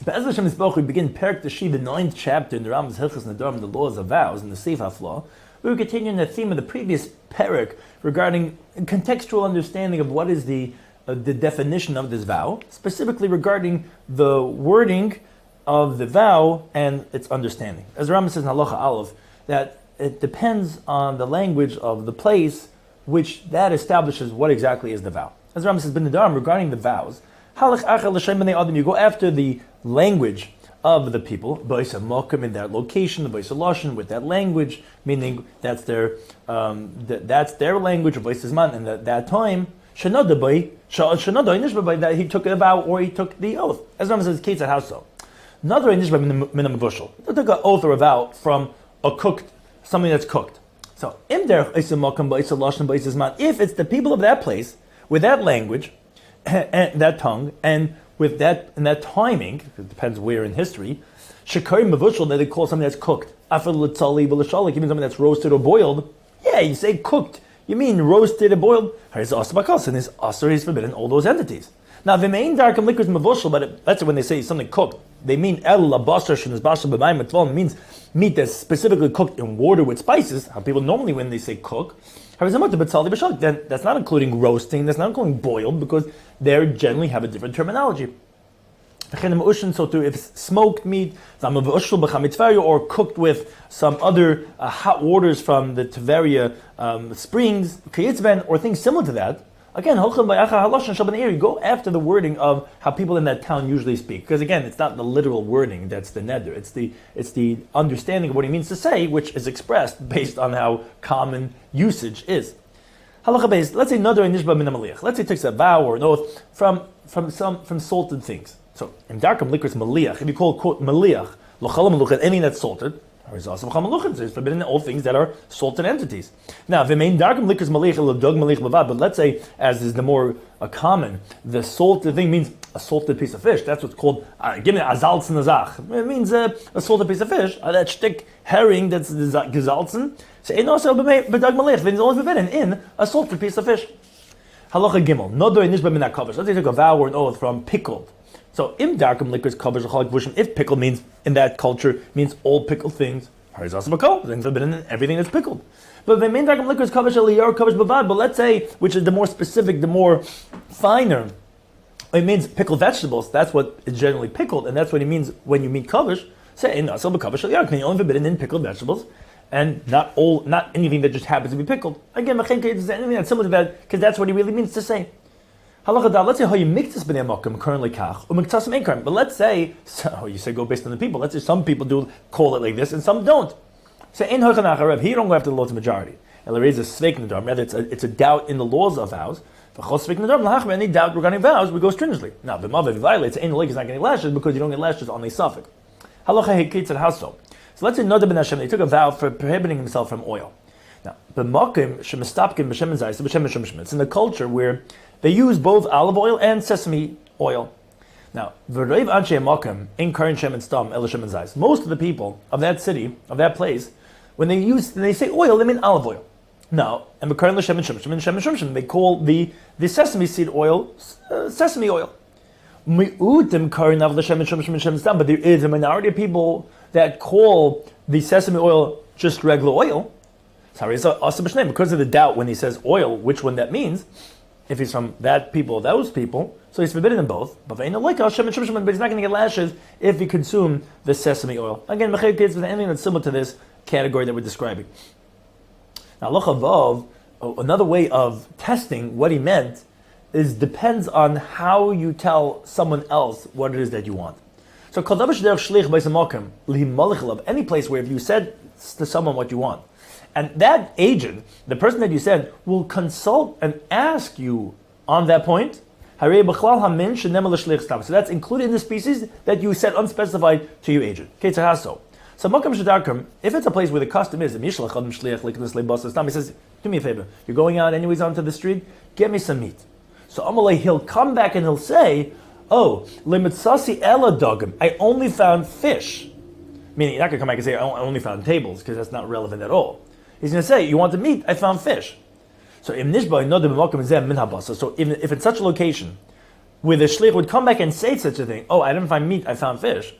Be'ez Hashem Yisborach, we begin Perek Tashi, the 9th chapter in the Rambam's Hilchos Nedarim, the laws of vows, in the Seif HaFlaw. We will continue in the theme of the previous Perek regarding contextual understanding of what is the definition of this vow, specifically regarding the wording of the vow and its understanding. As the Rambam says in Halacha Aleph, that it depends on the language of the place, which that establishes what exactly is the vow. As the Rambam says, Nedarim, regarding the vows, you go after the language of the people, in that location, the Lashon with that language, meaning that's their language, and at that time, that he took a vow or he took the oath. As Rambam says, Ketzad, how so? Another inishba min bushel. They took an oath or a vow from something that's cooked. So, if it's the people of that place with that language and that tongue and with that and that timing, it depends where in history, shekarim mevushel, that they call something that's cooked. Afil l'tzali v'l'shalik, even something that's roasted or boiled. Yeah, you say cooked. You mean roasted or boiled? His asbakas, and his asr is forbidden all those entities. Now, the main dark and liquors mevushel, but that's when they say something cooked. They mean el labasar shenis basar b'mayim etval, means meat that's specifically cooked in water with spices. How people normally, when they say cook, then that's not including roasting, that's not including boiled, because they generally have a different terminology. So too, if it's smoked meat, or cooked with some other hot waters from the Tveria springs, or things similar to that, again, you go after the wording of how people in that town usually speak. Because again, it's not the literal wording that's the neder. It's the understanding of what he means to say, which is expressed based on how common usage is. Halacha based, let's say neder nishba min maliach. Let's say it takes a vow or an oath from salted things. So in darkam liquors maliach, if you call quote maliach, lochalam maluchat, anything that's salted, it's forbidden all things that are salted entities. Now, the main darkam liquors maliach l'dog maliach bavad, but let's say, as is the more common, the salted thing means a salted piece of fish. That's what's called give me azalzen azach. It means a salted piece of fish. That shtick herring that's gezalzen. So it also b'dog maliach. Then it's only forbidden in a salted piece of fish. Halacha gimel nodor nishba min hakavish. Let's say you took a vow or an oath from pickled. So, im darkum liquors covers if pickle means in that culture means all pickled things, then forbidden in everything that's pickled. But the main darkum liquors covers bavad. But let's say, which is the more specific, the more finer, it means pickled vegetables. That's what is generally pickled, and that's what it means when you mean kavish. Say in asal b'kavish aliyar, can you only forbidden in pickled vegetables, and not anything that just happens to be pickled. Again, is anything that's similar to that, because that's what he really means to say. Let's say how you mix this b'nei makom currently kach umiktasim einkarim. But let's say, so you say go based on the people. Let's say some people do call it like this and some don't. Say ein hochanach harav. Here don't go after the laws of majority. And there is a sveik nedarim. Rather, it's a doubt in the laws of vows. V'chos sveik nedarim lahachmer. Any doubt regarding vows, we go stringently. Now the mother violates ein leg is not getting lashes because you don't get lashes on the suffix. Halacha heketzad how so? So let's say Nadav ben Hashem, he took a vow for prohibiting himself from oil. Now the makom shemestapkim b'shem zayis b'shem shemshim. It's in the culture where they use both olive oil and sesame oil. Now, most of the people of that city, of that place, when they say oil, they mean olive oil. Now, and they call the sesame seed oil sesame oil. But there is a minority of people that call the sesame oil just regular oil. Because of the doubt when he says oil, which one that means. If he's from that people, those people, so he's forbidden in both. But he's not going to get lashes if he consumes the sesame oil. Again, with anything that's similar to this category that we're describing. Now, another way of testing what he meant depends on how you tell someone else what it is that you want. So, any place where if you said to someone what you want, and that agent, the person that you sent, will consult and ask you on that point. So that's included in the species that you said unspecified to your agent. So if it's a place where the custom is, he says, do me a favor, you're going out anyways onto the street, get me some meat. So Amalei, he'll come back and he'll say, oh, I only found fish. Meaning, you're not going to come back and say, I only found tables, because that's not relevant at all. He's going to say, you want the meat? I found fish. So if in such a location where the shlich would come back and say such a thing, oh, I didn't find meat, I found fish,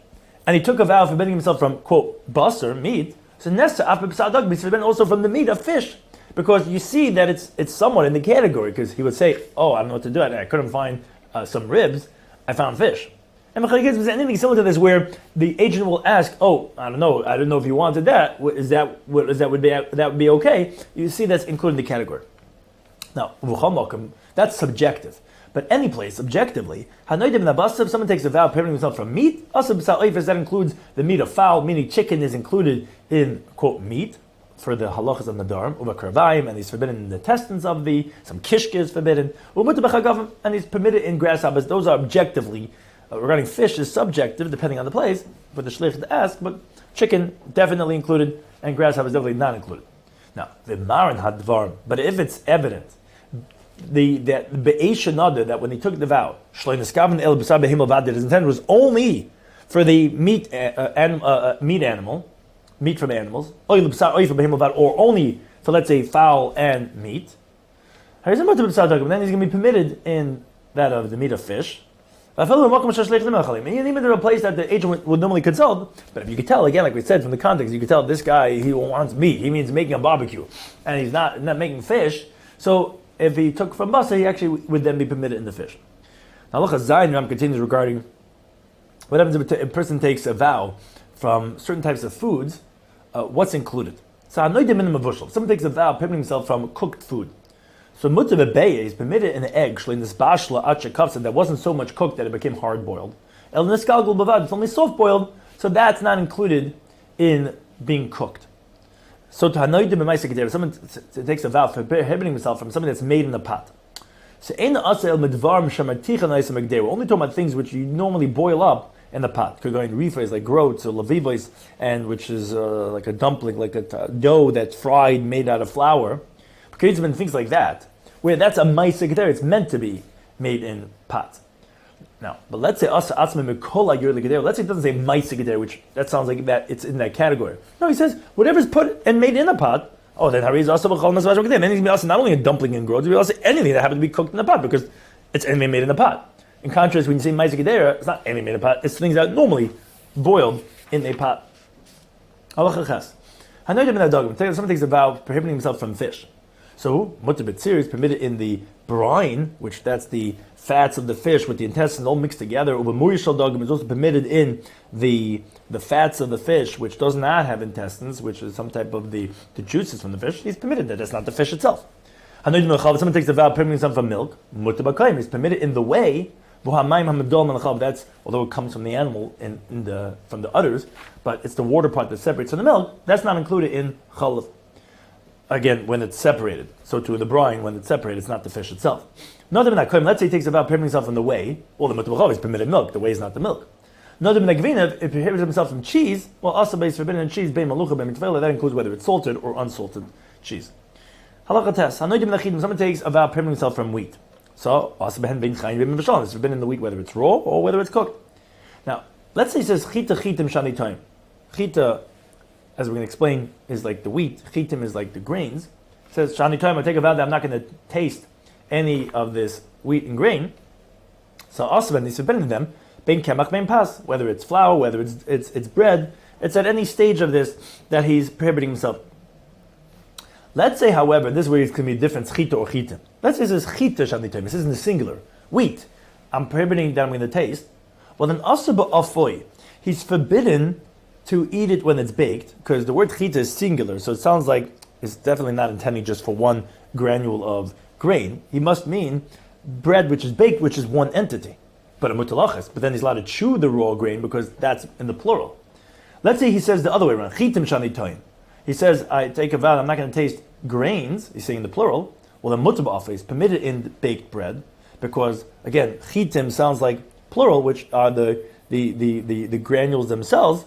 and he took a vow forbidding himself from, quote, basar, meat, so nesta after b'sadog, he's forbidden also from the meat of fish, because you see that it's somewhat in the category, because he would say, oh, I don't know what to do, I couldn't find some ribs, I found fish. And is anything similar to this where the agent will ask, oh, I don't know if you wanted that, that would be okay? You see that's included in the category. Now, that's subjective. But any place, objectively, if someone takes a vow prohibiting himself from meat, that includes the meat of fowl, meaning chicken is included in, quote, meat, for the halachas of Nedarim, and he's forbidden in the intestines of some kishke is forbidden, and he's permitted in grasshoppers. Those are objectively, regarding fish is subjective, depending on the place, for the shlich to ask, but chicken definitely included, and grasshoppers definitely not included. Now, the maran hadvarim, but if it's evident, that when he took the vow, his intent was only for the meat from animals, or only for, let's say, fowl and meat. Then he's going to be permitted in that of the meat of fish. Even in a place that the agent would normally consult, but if you could tell, again, like we said from the context, you could tell this guy, he wants meat, he means making a barbecue, and he's not making fish, so if he took from basa, he actually would then be permitted in the fish. Now, look, Ram continues regarding what happens if a person takes a vow from certain types of foods, what's included. So, if someone takes a vow prohibiting himself from cooked food. So, is permitted in an egg, that wasn't so much cooked that it became hard boiled. It's only soft boiled, so that's not included in being cooked. So if someone takes a vow for prohibiting himself from something that's made in a pot. So we're only talking about things which you normally boil up in the pot. Could go in rephrase like groats or levivos, and which is like a dumpling, like a dough that's fried, made out of flour. And things like that, where that's a ma'aseh gedera, it's meant to be made in pots. Now, but let's say let's say it doesn't say ma'aseh gedera, which that sounds like that it's in that category. No, he says whatever's put and made in a pot. Oh, then Hariz also b'chol masvash gedera. Then he's going to be also not only a dumpling and groats, but also anything that happens to be cooked in a pot because it's anything made in a pot. In contrast, when you say ma'aseh gedera, it's not anything made in a pot. It's things that are normally boiled in a pot. Someone takes a vow prohibiting himself from fish. So, mutter b'tzir is permitted in the brine, which that's the fats of the fish with the intestines all mixed together. Ubemurishal dogim is also permitted in the fats of the fish, which does not have intestines, which is some type of the juices from the fish. He's permitted that. That's not the fish itself. Someone takes the vow prohibiting himself from milk. Mutter b'kayim is permitted in the whey. That's although it comes from the animal from the udders, but it's the water part that separates from the milk. That's not included in chalav. Again, when it's separated. So to the brine, when it's separated, it's not the fish itself. Let's say he takes a vow prohibiting himself from the whey. Well, the mutavachov is permitted milk. The whey is not the milk. If he prohibits himself from cheese, well, also is forbidden in cheese, that includes whether it's salted or unsalted cheese. Someone takes a vow prohibiting himself from wheat. So, it's forbidden in the wheat, whether it's raw or whether it's cooked. Now, let's say he says, chita chitim shani time. Chita, as we're going to explain, is like the wheat. Chitim is like the grains. It says, shani time, I take a vow that I'm not going to taste any of this wheat and grain. So, asben, he's forbidden to them, bein kemach, bein pas, whether it's flour, whether it's bread. It's at any stage of this that he's prohibiting himself. Let's say, however, this is where it's going to be different, chita or chitim. Let's say it says chita shani time. This is in the singular. Wheat. I'm prohibiting that I'm going to taste. Well, then asaba afoy. He's forbidden to eat it when it's baked, because the word chita is singular, so it sounds like it's definitely not intending just for one granule of grain. He must mean bread which is baked, which is one entity. But a mutalachas. But then he's allowed to chew the raw grain because that's in the plural. Let's say he says the other way around. Chitim shani time. He says, I take a vow, I'm not going to taste grains. He's saying the plural. Well, the mutabah is permitted in baked bread because, again, chitim sounds like plural, which are the granules themselves,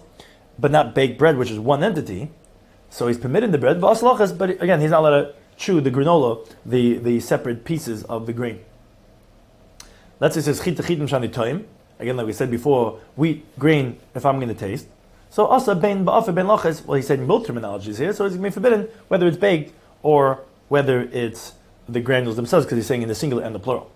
but not baked bread, which is one entity. So he's permitted in the bread, but again, he's not allowed to chew the granola, the separate pieces of the grain. Let's say it says chitim shani toim. Again, like we said before, wheat, grain, if I'm going to taste. So also ben ba'afer ben lachas. Well, he said both terminologies here, so it's going to be forbidden whether it's baked or whether it's the granules themselves, because he's saying in the singular and the plural.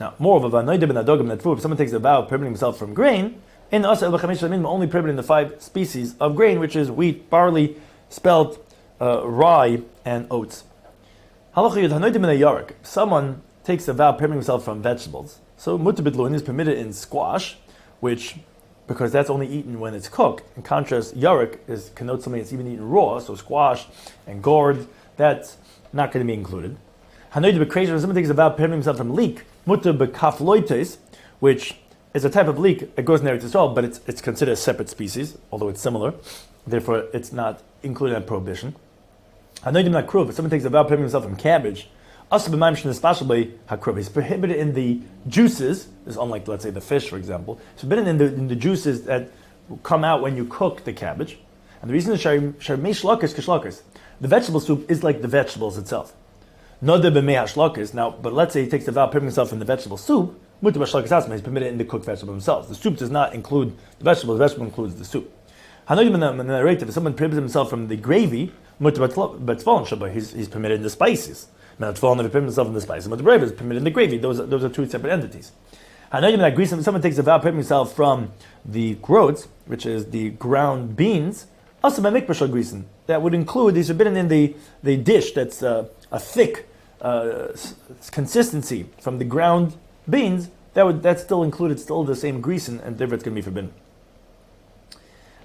Now, moreover, if someone takes a vow prohibiting himself from grain, only prohibiting the 5 species of grain, which is wheat, barley, spelt, rye, and oats. If someone takes a vow prohibiting himself from vegetables, so mutabidluin is permitted in squash, which, because that's only eaten when it's cooked. In contrast, yarek connotes something that's even eaten raw, so squash and gourd, that's not going to be included. If someone takes a vow prohibiting himself from leek, mutabikafloites, which is a type of leek, it grows in Eretz Yisrael, but it's considered a separate species, although it's similar. Therefore, it's not included in that prohibition. If someone takes a vow prohibiting himself from cabbage, he's prohibited in the juices. This is unlike, let's say, the fish, for example. It's forbidden in the juices that come out when you cook the cabbage. And the reason is the vegetable soup is like the vegetables itself. Now, but let's say he takes the vow prohibiting himself in the vegetable soup. He's permitted in the cooked vegetable themselves. The soup does not include the vegetable includes the soup. If someone prohibits himself from the gravy, he's permitted in the spices. If permitted himself in the spices, is permitted in the gravy. Those are 2 separate entities. If someone takes a vow prohibiting himself from the groats, which is the ground beans, that would include, he's forbidden in the dish that's a thick consistency from the ground beans, that's still included, still the same grease, and therefore it's going to be forbidden.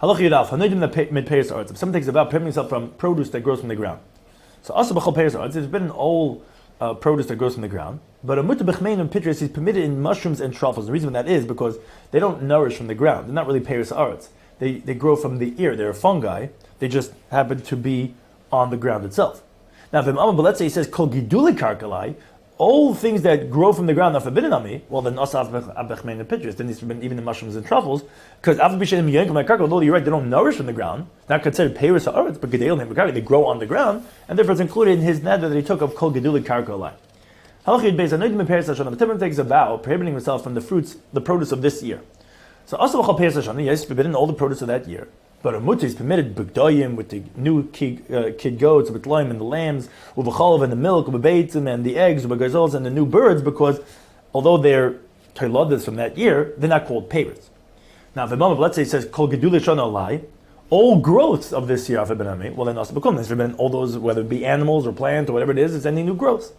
If someone takes a vow prohibiting himself from produce that grows from the ground. So also there's been all produce that grows from the ground, but he's permitted in mushrooms and truffles. The reason for that is because they don't nourish from the ground. They're not really peiros haaretz. They grow from the ear. They're fungi. They just happen to be on the ground itself. Now, but let's say he says kol giduli karkalai, all things that grow from the ground are forbidden on me. Well, then also then he's forbidden even the mushrooms and truffles, because although you're right, they don't nourish from the ground. Not considered peiros haaretz, but they grow on the ground, and therefore it's included in his neder that he took of kol giduli karkalai. The Tibber takes a vow prohibiting himself from the fruits, the produce of this year. So also yes, forbidden all the produce of that year. But a mutter is permitted b'gdoyim with the new kid goats, with lime and the lambs, with v'cholov and the milk, with beitzim and the eggs, with gazols and the new birds, because although they're toilodas from that year, they're not called peiros. Now, if a moment, let's say it says kol gedulei shana olai, all growths of this year are forbidden. Well, then also become it's forbidden all those, whether it be animals or plants or whatever it is, it's any new growths.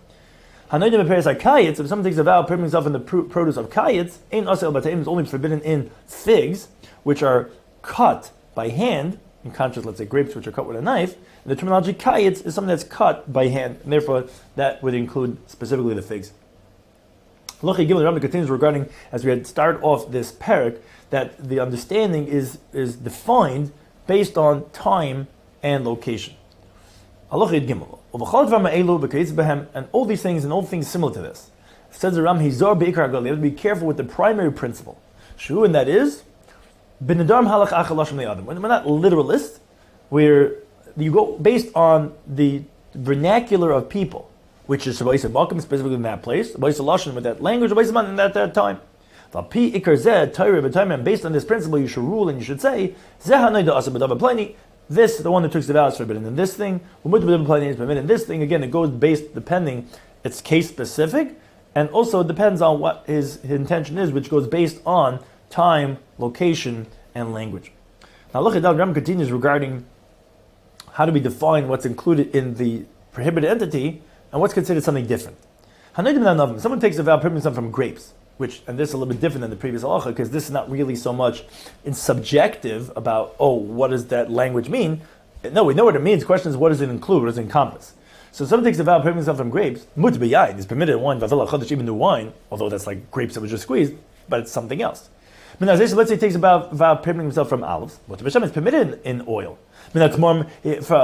Hanoidim appears like kayitz. If someone takes a vow prohibiting himself in the produce of kayitz, ain't asel b'taim is only forbidden in figs, which are cut by hand. In contrast, let's say grapes, which are cut with a knife. And the terminology kayitz is something that's cut by hand, and therefore that would include specifically the figs. Lochi Gimel Rambam continues regarding, as we had started off this parak, that the understanding is defined based on time and location. Lochi Gimel. And all these things, and all things similar to this. Says the Ram, you have to be careful with the primary principle. And that is, we're not literalists, where you go based on the vernacular of people, which is specifically in that place, with that language, in that time. And based on this principle, you should rule and you should say, this, the one that took the vow, is forbidden in this thing. Is permitted in this thing. Again, it goes based, depending, it's case specific, and also it depends on what his intention is, which goes based on time, location, and language. Now, look at that. Rambam continues regarding how do we define what's included in the prohibited entity and what's considered something different. Someone takes a vow prohibiting something from grapes, and this is a little bit different than the previous halacha, because this is not really so much in subjective about, what does that language mean? No, we know what it means. The question is, what does it include? What does it encompass? So someone takes a vow prohibiting something from grapes, is permitted in wine, even new wine, although that's like grapes that were just squeezed, but it's something else. Let's say he takes a vow prohibiting himself from olives. It's permitted in oil. For a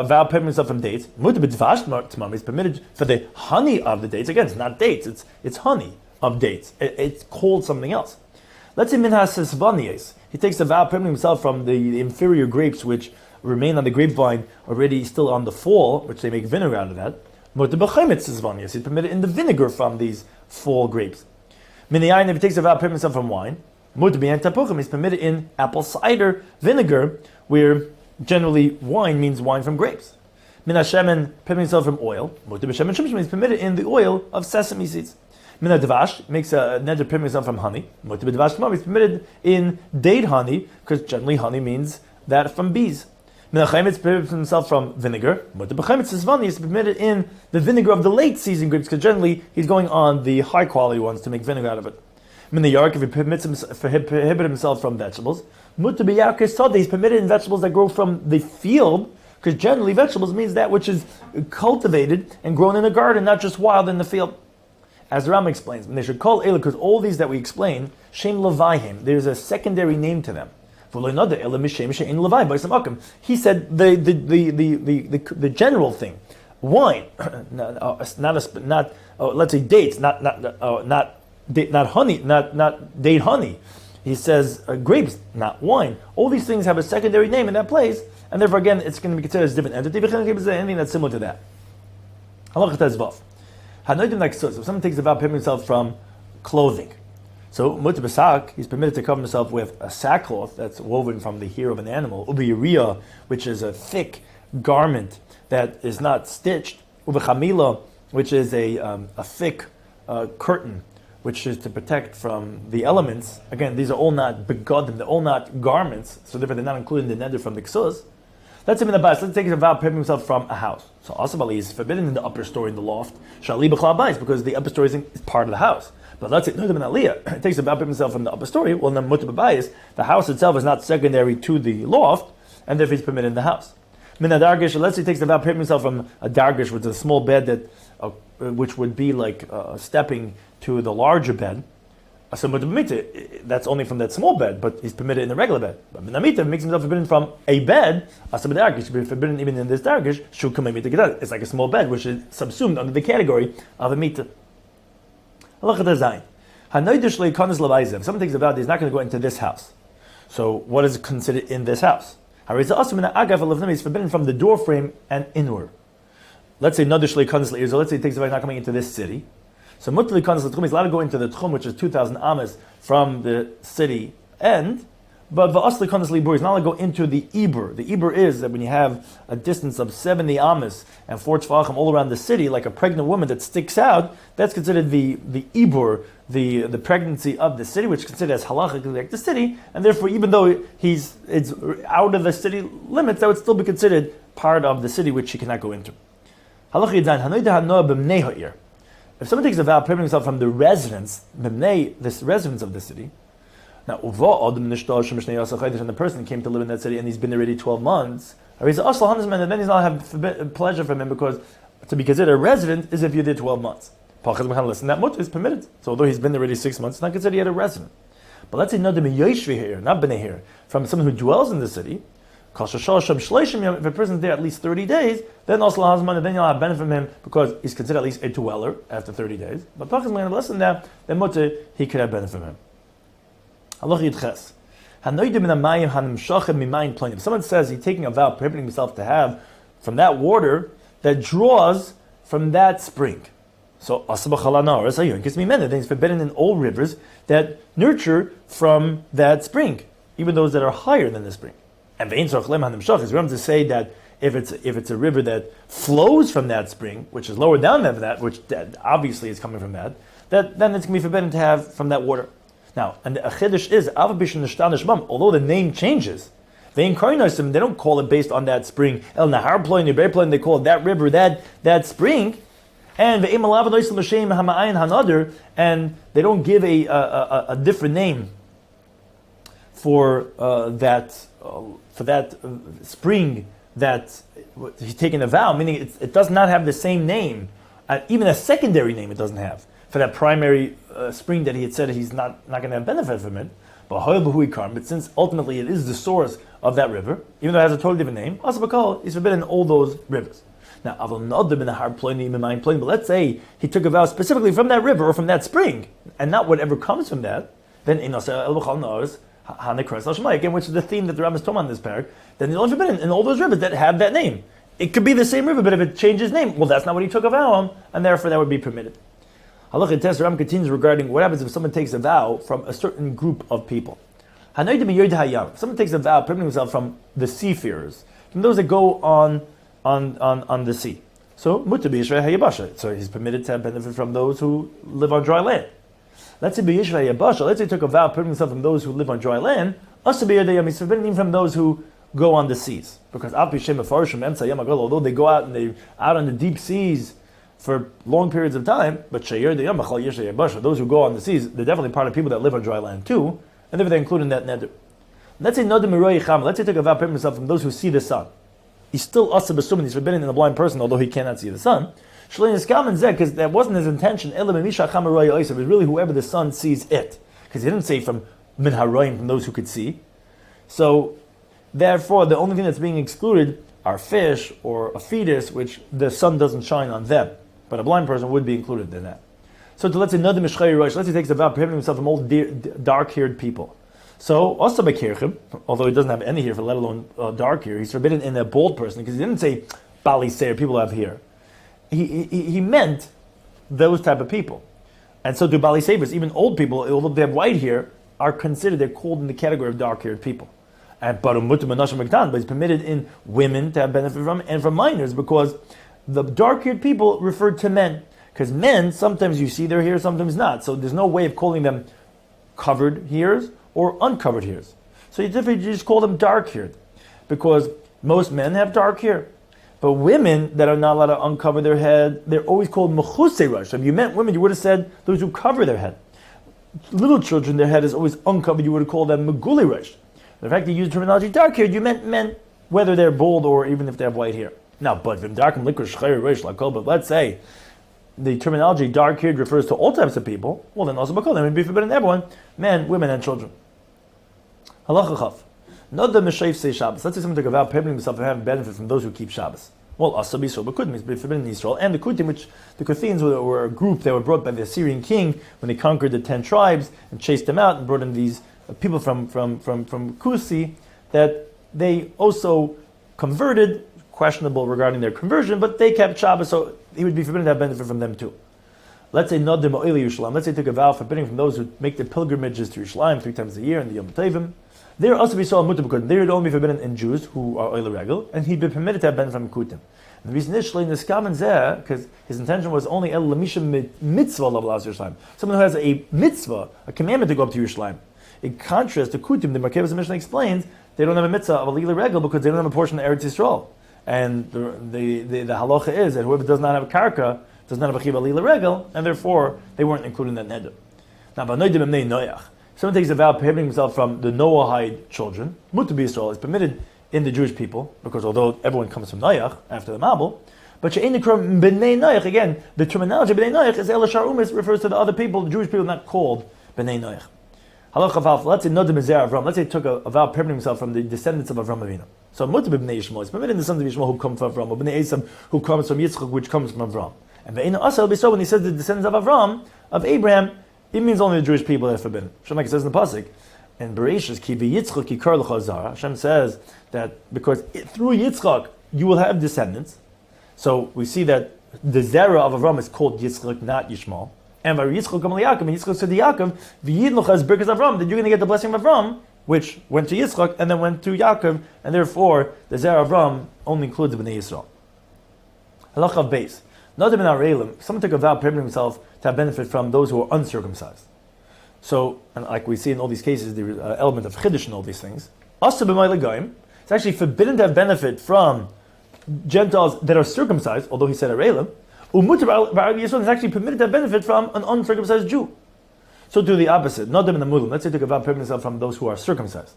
vow prohibiting himself from dates. It's permitted for the honey of the dates. Again, it's not dates, it's honey of dates. It's called something else. Let's say Minhas Sesvanies. He takes a vow prohibiting himself from the inferior grapes which remain on the grapevine already still on the fall, which they make vinegar out of that. He's permitted in the vinegar from these fall grapes. If he takes a vow prohibiting himself from wine, he's permitted in apple cider vinegar, where generally wine means wine from grapes. Min Hashemen, permitting himself from oil. He's permitted in the oil of sesame seeds. Mina Dvash makes a neder permitting himself from honey. Mutter b'dvash tamar is permitted in date honey, because generally honey means that from bees. Mina Chaimitz permits himself from vinegar. Mutter b'chaimitz zvani is permitted in the vinegar of the late season grapes, because generally he's going on the high quality ones to make vinegar out of it. Mina Yark, if he prohibit himself from vegetables. Mutter b'yarkes sodeh, he's permitted in vegetables that grow from the field, because generally vegetables means that which is cultivated and grown in a garden, not just wild in the field. As the Rambam explains, when they should call Elah, because all these that we explain, Shem Levayim, there's a secondary name to them. He said the general thing, wine, let's say dates, not honey, not date honey. He says grapes, not wine. All these things have a secondary name in that place, and therefore again it's going to be considered as a different entity. Anything that's similar to that. Halachah tezvav. If someone takes a vow to permit himself from clothing, so mutter b'sak, he's permitted to cover himself with a sackcloth that's woven from the hair of an animal, ubiyuriya, which is a thick garment that is not stitched, ubechamila, which is a thick curtain, which is to protect from the elements. Again, these are all not begodim, they're all not garments, so therefore they're not included in the neder from the ksus. Let's say in the bas. Let's take a vow to permit himself from a house. So asabali is forbidden in the upper story, in the loft. Shali b'chlal bais, because the upper story is part of the house. But let's say Nedarim and Aliyah, it takes a vow to permit himself from the upper story. Well, then mutter b'bayis, the house itself is not secondary to the loft, and therefore he's permitted in the house. Min dargish. Let's say he takes a vow to permit himself from a dargish, which is a small bed that, which would be like stepping to the larger bed. So that's only from that small bed, but he's permitted in the regular bed. But Minamita makes himself forbidden from a bed. He should be forbidden even in this dargish. It's like a small bed, which is subsumed under the category of a mita. If someone takes a vow that he's not going to go into this house, so what is considered in this house? He's forbidden from the door frame and inward. Let's say let's say he takes a vow he's not coming into this city. So Mutli Kanas L'Tchum is allowed to go into the Tchum, which is 2,000 amas from the city end, but V'asli Kanas L'Ibur is not allowed to go into the Ibur. The Ibur is that when you have a distance of 70 amas and 4 tfachim all around the city, like a pregnant woman that sticks out, that's considered the Ibur, the pregnancy of the city, which is considered as halachically like the city, and therefore even though it's out of the city limits, that would still be considered part of the city which he cannot go into. Halach Yidzayin, Hanoida Hanoah B'mnei Ha'ir. If someone takes a vow permitting himself from the residence, this residence of the city, now and the person came to live in that city and he's been there already 12 months, and then he's not have pleasure from him, because to be considered a resident is if you're there 12 months. Listen, that mutter is permitted. So although he's been there already 6 months, it's not considered yet a resident. But let's say not b'nei here, from someone who dwells in the city. If a person's there at least 30 days, then also Hazman, then you'll have benefit from him because he's considered at least a dweller after 30 days. But less than that, then mutter, he could have benefit from him. If someone says he's taking a vow, prohibiting himself to have from that water that draws from that spring. So then he's forbidden in all rivers that nurture from that spring, even those that are higher than the spring. And is Rambam to say that if it's a river that flows from that spring, which is lower down than that, which that obviously is coming from that, then it's going to be forbidden to have from that water. Now, and the chiddush is, although the name changes, they don't call it based on that spring. El Nahar Ploin, Ploin, they call it that river, that spring. And and they don't give a different name for that spring that he's taking a vow, meaning it does not have the same name, even a secondary name it doesn't have for that primary spring that he had said he's not going to have benefit from it. But since ultimately it is the source of that river, even though it has a totally different name, he's forbidden in all those rivers. Now, but let's say he took a vow specifically from that river or from that spring, and not whatever comes from that, then again, which is the theme that the Rambam is talking on this parak, then he's only forbidden in all those rivers that have that name. It could be the same river, but if it changes name, well, that's not what he took a vow on, and therefore that would be permitted. Halacha Tes Rambam continues regarding what happens if someone takes a vow from a certain group of people. If someone takes a vow, permitting himself from the seafarers, from those that go on the sea. So mutter b'yishrei hayabasha. So he's permitted to have benefit from those who live on dry land. Let's say b'yishrei hayabasha. Let's say he took a vow permitting himself from those who live on dry land. Also b'yadayam, he's forbidden even from those who go on the seas, because although they go out and they're out on the deep seas for long periods of time, but those who go on the seas, they're definitely part of people that live on dry land too, and they're included in that neder. Let's say let's say take a vow permitting himself from those who see the sun. He's still asab assuming he's forbidden in a blind person, although he cannot see the sun. Because that wasn't his intention. It was really whoever the sun sees it, because he didn't say from min haroim, from those who could see. So therefore, the only thing that's being excluded are fish or a fetus, which the sun doesn't shine on them. But a blind person would be included in that. So let's say another Mishchei Rosh, let's say he takes a vow prohibiting himself from old dark-haired people. So also Bekirchim, although he doesn't have any hair, let alone dark hair, he's forbidden in a bald person, because he didn't say Bali Seir, people have hair. He meant those type of people. And so to Bali Seirs, even old people, although they have white hair, are considered, they're called in the category of dark-haired people. But it's permitted in women to have benefit from, and from minors, because the dark-haired people referred to men. Because men, sometimes you see their hair, sometimes not. So there's no way of calling them covered hairs or uncovered hairs. So you just call them dark-haired, because most men have dark hair. But women that are not allowed to uncover their head, they're always called mechusei rosh. So if you meant women, you would have said those who cover their head. Little children, their head is always uncovered, you would have called them meguli rosh. The fact that you used terminology dark-haired, you meant men, whether they're bald or even if they have white hair. Now, but let's say the terminology dark-haired refers to all types of people, well then also bakol, then it would be forbidden everyone, men, women, and children. Halacha chaf. Not the Meshav say Shabbos. Let's say someone took a vow prohibiting himself from having benefit from those who keep Shabbos. Well, Asabi so but Kutim is forbidden in Israel, and the Kutim, which the Kuthins were a group that were brought by the Assyrian king when they conquered the 10 tribes and chased them out and brought in these people from Kusi, that they also converted, questionable regarding their conversion, but they kept Shabbos, so he would be forbidden to have benefit from them too. Let's say Nadim O'eli Yerushalayim. Let's say took a vow forbidding from those who make the pilgrimages to Yerushalayim 3 times a year in the Yom Tovim. There also be so mutter because they would only be forbidden in Jews who are oil regel, and he'd be permitted to have benefit from kutim. The reason is because his intention was only el lamisha mitzvah lavlas Yerushalayim. Someone who has a mitzvah, a commandment to go up to Yerushalayim. In contrast to kutim, the Markevas Mishneh explains they don't have a mitzvah of a legal regel because they don't have a portion of Eretz Yisrael. And the halacha is that whoever does not have a karka does not have a chiva legal regel, and therefore they weren't included in that neder. Now, b'noidim emnei noyach. Someone takes a vow prohibiting himself from the Noahide children. Mutar b'Yisrael is permitted in the Jewish people, because although everyone comes from Noach after the Mabul, but she'ein nikra b'nei Noach, again, the terminology b'nei Noach is elashar umis, refers to the other people, the Jewish people not called b'nei Noach. Halacha vav, let's say Nodim Ezer Avram, let's say he took a vow prohibiting himself from the descendants of Avram Avinu. So Mutar b'nei Yishmael is permitted in the sons of Yishmael who come from Avram, or b'nei Esam who comes from Yitzchak, which comes from Avram. And ve'ein asal b'so, when he says the descendants of Avram, of Abraham, it means only the Jewish people that are forbidden. Hashem says in the pasuk, and Bereshis ki v'Yitzchak yikar l'cha zara. Hashem says that because through Yitzchak you will have descendants. So we see that the zera of Avram is called Yitzchak, not Yishmael. And Yitzchak come Yaakov, and Yitzchak said to Yaakov, v'yid l'cha as birkas Avram, that you're going to get the blessing of Avram, which went to Yitzchak and then went to Yaakov, and therefore the zera of Avram only includes the Bnei Yisrael. Halacha beis. Not even our elim. Someone took a vow prohibiting himself to have benefit from those who are uncircumcised. So, and like we see in all these cases, the element of chiddush in all these things. Also, it's actually forbidden to have benefit from Gentiles that are circumcised, although he said arelim. It's actually permitted to have benefit from an uncircumcised Jew. So do the opposite. Not them in the Muslim. Let's say took a vow prohibiting himself from those who are circumcised.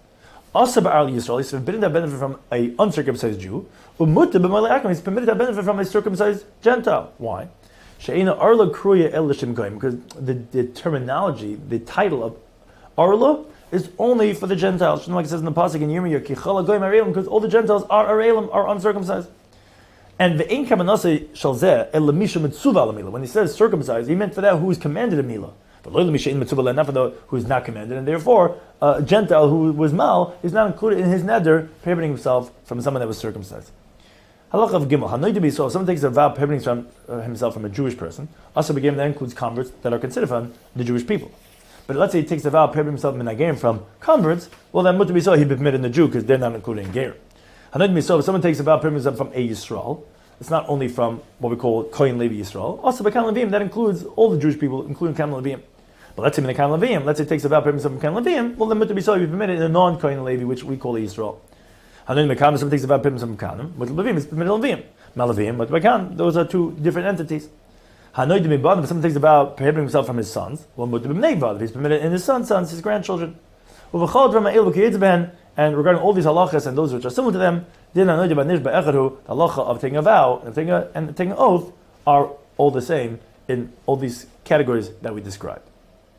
Also, Yisrael is forbidden to have benefit from an uncircumcised Jew. He's permitted to have benefit from a circumcised Gentile. Why? Because the terminology, the title of Arla is only for the Gentiles. Like it says in the pasuk in Yirmiyah, because all the Gentiles are arelim, are uncircumcised. And when he says circumcised, he meant for that who is commanded a milah. But not for the who is not commanded, and therefore a Gentile who was mal is not included in his neder, prohibiting himself from someone that was circumcised. Halacha of Gimel. So if someone takes a vow prohibiting himself from a Jewish person, also begin that includes converts that are considered from the Jewish people. But let's say he takes a vow prohibiting himself from converts, well then he'd be permitted in the Jew because they're not included in Ger. So if someone takes a vow prohibiting himself from a Yisrael, It's not only from what we call Kohen Levi Yisrael. Also, by Kohen Levim, that includes all the Jewish people, including Kohen Levim. But let's say in the Kohen Levim, let's say it takes about permission from Kohen Levim, well, the mutter b'soy be permitted in a non-Kohen Levi, which we call Yisrael. Hanunim Mekanim, something takes about permission from Kohanim, but Levim is permitted Levim. Malavim, but Mekan, those are two different entities. Hanoidim Ibad, if someone thinks about prohibiting himself from his sons, well, mutter b'mnei if he's permitted in his sons, his grandchildren. And regarding all these halachas and those which are similar to them, the halacha of taking a vow and taking an oath are all the same in all these categories that we described.